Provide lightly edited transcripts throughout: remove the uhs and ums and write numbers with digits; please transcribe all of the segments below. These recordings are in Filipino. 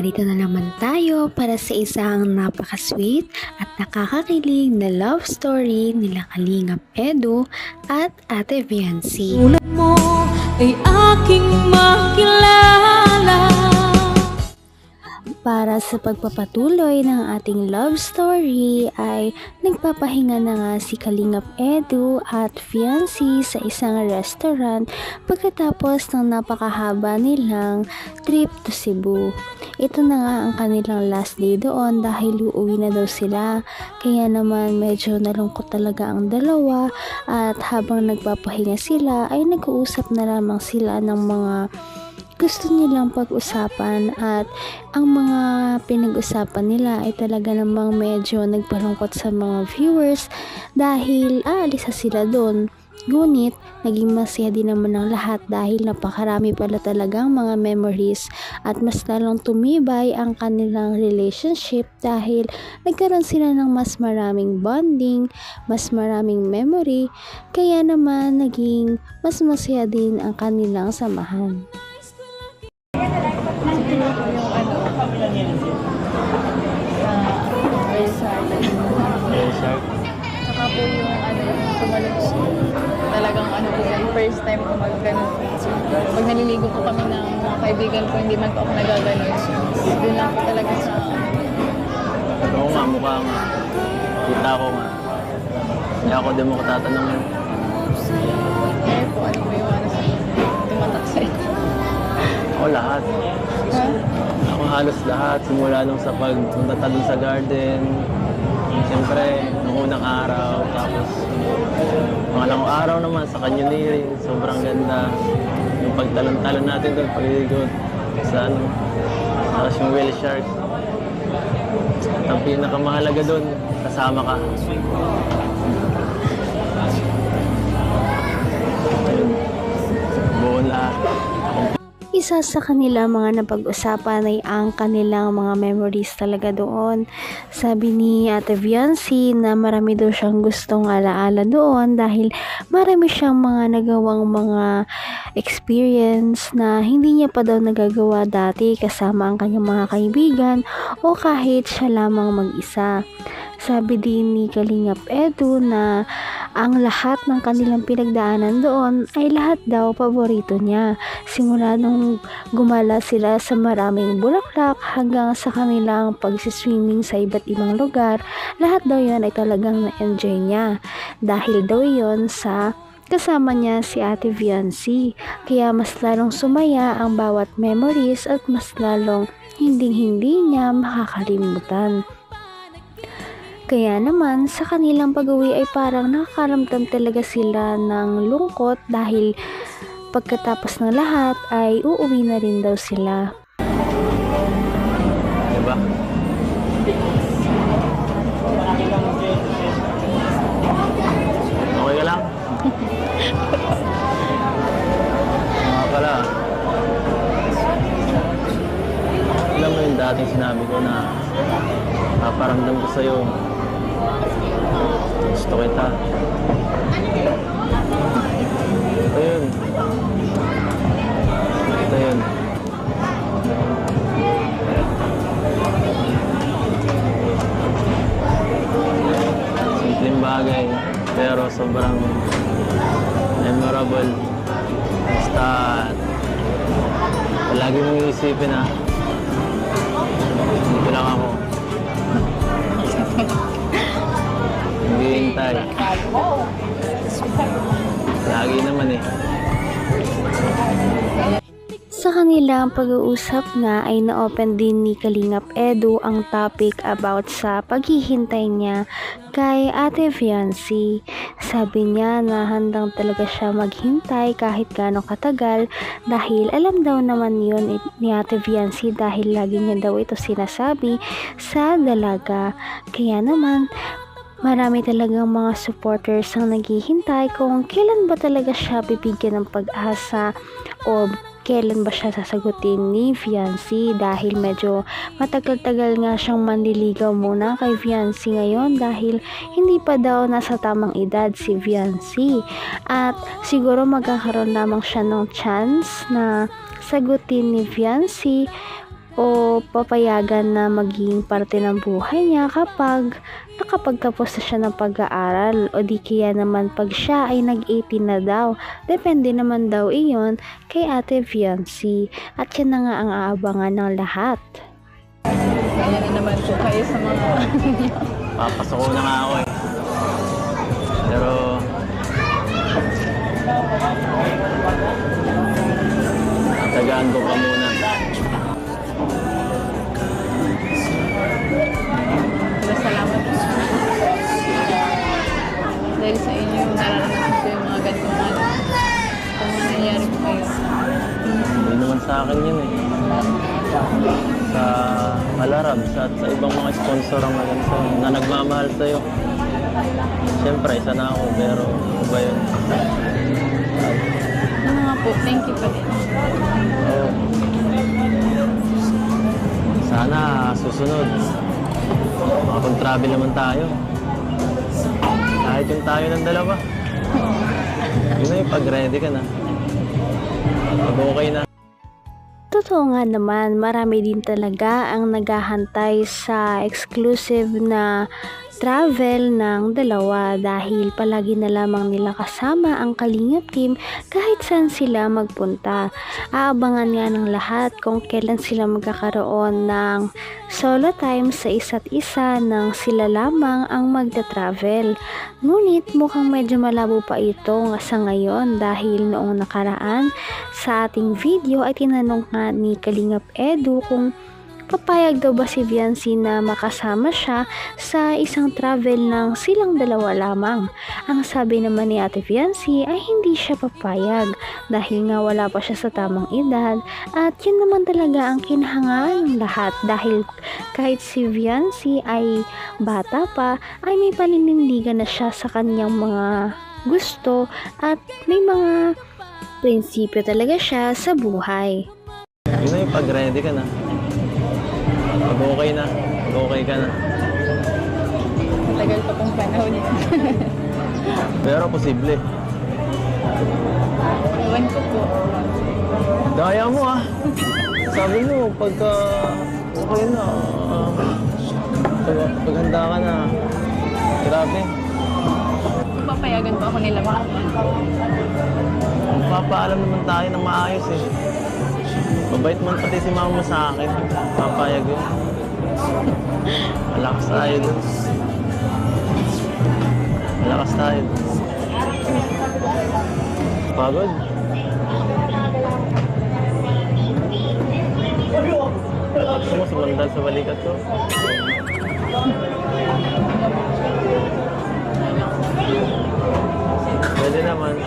narito na naman tayo para sa isang napaka-sweet at nakakakilig na love story nila Kalingap Edu at Ate Viancy. Tulad mo ay aking makilala. Para sa pagpapatuloy ng ating love story ay nagpapahinga na nga si Kalingap Edu at Viancy sa isang restaurant pagkatapos ng napakahaba nilang trip to Cebu. Ito na nga ang kanilang last day doon dahil uuwi na daw sila. Kaya naman medyo nalungkot talaga ang dalawa at habang nagpapahinga sila ay nag-uusap na lamang sila ng mga gusto nilang pag-usapan at ang mga pinag-usapan nila ay talaga namang medyo nagpalungkot sa mga viewers dahil aalis na sila doon. Ngunit naging masaya din naman ang lahat dahil napakarami pala talagang mga memories at mas lalong tumibay ang kanilang relationship dahil nagkaroon sila ng mas maraming bonding, mas maraming memory, kaya naman naging mas masaya din ang kanilang samahan. Saka po yung yung tumalon siya. Talagang po yan, first time ko mag-ganon. Pag naliligo po kami ng mga kaibigan ko, hindi man po ako nagaganon. Doon lang po talaga sa... Oo nga, mukha nga. Kita ko nga. Kaya ako din mo katatanungin. Eh po, ano po yung tumatak sa'yo? Ako lahat. Ha? Ako halos lahat. Simula nung sa pagpunta talon sa garden. Siyempre, nung unang araw. Tapos, pangalawang araw naman sa canyoneering. Sobrang ganda. Yung pagtalon-talon natin doon, pagligot sa tapos yung whale shark. At ang pinakamahalaga doon, kasama ka. Ayun. Buo lahat. Isa sa kanila mga napag-usapan ay ang kanilang mga memories talaga doon. Sabi ni Ate Viancy na marami daw siyang gustong alaala doon dahil marami siyang mga nagawang mga experience na hindi niya pa daw nagagawa dati kasama ang kanyang mga kaibigan o kahit siya lamang mag-isa. Sabi din ni Kalingap Edu na ang lahat ng kanilang pinagdaanan doon ay lahat daw paborito niya. Simula nung gumala sila sa maraming bulaklak hanggang sa kanilang pagsiswimming sa iba't ibang lugar, lahat daw yan ay talagang na-enjoy niya. Dahil daw yon sa kasama niya si Ate Viancy. Kaya mas lalong sumaya ang bawat memories at mas lalong hindi niya makakalimutan. Kaya naman sa kanilang pag-uwi ay parang nakakaramdam talaga sila ng lungkot dahil pagkatapos ng lahat ay uuwi na rin daw sila. Diba? Okay ka lang? Mga pala. Alam mo yung dating sinabi ko na paparamdam ko sa'yo. Gusto kita. Ito yun. Ito yun. Simpleng bagay, pero sobrang memorable. Basta, palagi mong iisipin na dito lang ako. Hindi hintay. Lagi naman eh. Sa kanilang pag-uusap nga ay na-open din ni Kalingap Edu ang topic about sa paghihintay niya kay Ate Viancy. Sabi niya na handang talaga siya maghintay kahit gaano katagal dahil alam daw naman yun ni Ate Viancy dahil lagi niya daw ito sinasabi sa dalaga. Kaya naman marami talagang mga supporters ang naghihintay kung kailan ba talaga siya bibigyan ng pag-asa o kailan ba siya sasagutin ni Viancy dahil medyo matagal-tagal nga siyang manliligaw muna kay Viancy ngayon dahil hindi pa daw nasa tamang edad si Viancy at siguro magkakaroon lamang siya ng chance na sagutin ni Viancy o papayagan na maging parte ng buhay niya kapag nakapagtapos na siya ng pag-aaral o di kaya naman pag siya ay nag-18 na daw. Depende naman daw iyon kay Ate Fiancé at yan na nga ang aabangan ng lahat. Kaya na naman po kayo sa mga Papasok ko na nga ako eh. Pero tagaan ko pa muna. Pero salamat po. Dahil sa inyo, nararanasan ko yung mga ganitong kung ano nangyayari po kayo. Hindi naman sa akin yun eh. Sa Alarabs at sa ibang mga sponsor ang maganda na nagmamahal sa'yo. Siyempre, isa na ako pero iba yun. Ano nga po, thank you pa din. Oo. Sana susunod. Makapag-travel naman tayo. Kahit yung tayo ng dalawa. Yun na yung pag-ready ka na. Pag okay na. Totoo nga naman, marami din talaga ang naghahantay sa exclusive na travel ng dalawa dahil palagi na lamang nila kasama ang Kalingap team kahit saan sila magpunta. Aabangan nga ng lahat kung kailan sila magkakaroon ng solo time sa isa't isa nang sila lamang ang magta-travel. Ngunit mukhang medyo malabo pa ito sa ngayon dahil noong nakaraan sa ating video ay tinanong nga ni Kalingap Edu kung papayag daw ba si Fiancé na makasama siya sa isang travel ng silang dalawa lamang. Ang sabi naman ni Ate Fiancé ay hindi siya papayag dahil nga wala pa siya sa tamang edad at yun naman talaga ang kinahangaan ng lahat dahil kahit si Fiancé ay bata pa ay may paninindigan na siya sa kanyang mga gusto at may mga prinsipyo talaga siya sa buhay. Yun na yung pag-ready ka na. Pag okay na. Pag okay ka na. Tagal pa pong panahon yun. Pero posible. Ewan ko po. Daya mo ah. Sabi mo, pagka okay na, pag handa ka na, grabe. Papayagan pa ako nila mga. Magpapaalam naman tayo ng maayos eh. Mabait man pati si mama sa akin. Papayag yun. Malakas tayo dun. Malakas tayo dun. Pagod. Gusto mo sumandal sa balikat ko? Pwede naman.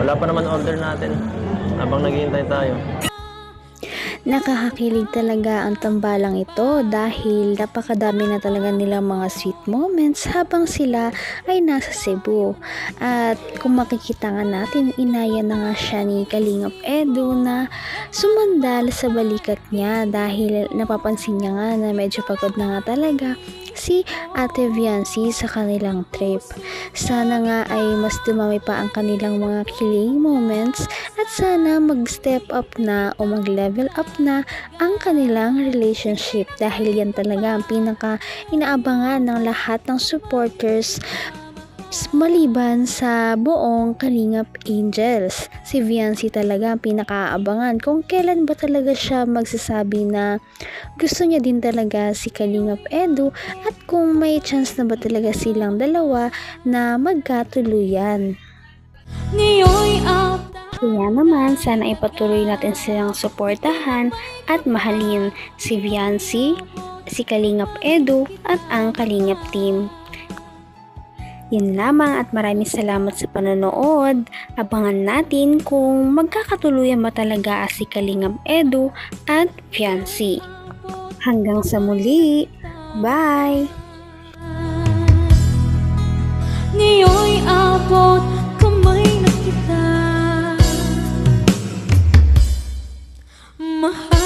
Wala pa naman order natin. Habang naghihintay tayo. Nakakakilig talaga ang tambalang ito dahil napakadami na talaga nilang mga sweet moments habang sila ay nasa Cebu. At kung makikita nga natin, inaya na nga siya ni Kalingap Edu na sumandal sa balikat niya dahil napapansin niya nga na medyo pagod na nga talaga si Ate Fiancé sa kanilang trip. Sana nga ay mas dumami pa ang kanilang mga kilig moments at sana mag-step up na o mag-level up na ang kanilang relationship dahil yan talaga ang pinaka inaabangan ng lahat ng supporters maliban sa buong Kalingap Angels. Si Fiancé talaga ang pinakaabangan kung kailan ba talaga siya magsasabi na gusto niya din talaga si Kalingap Edu at kung may chance na ba talaga silang dalawa na magkatuluyan. Kaya naman, sana ipatuloy natin silang suportahan at mahalin si Fiancé, si Kalingap Edu at ang Kalingap team. Yan lamang at maraming salamat sa panonood. Abangan natin kung magkakatuluyan ba talaga si Kalingap Edu at Fiancé. Hanggang sa muli. Bye! Ngayon'y abot kamay na kita, mahal.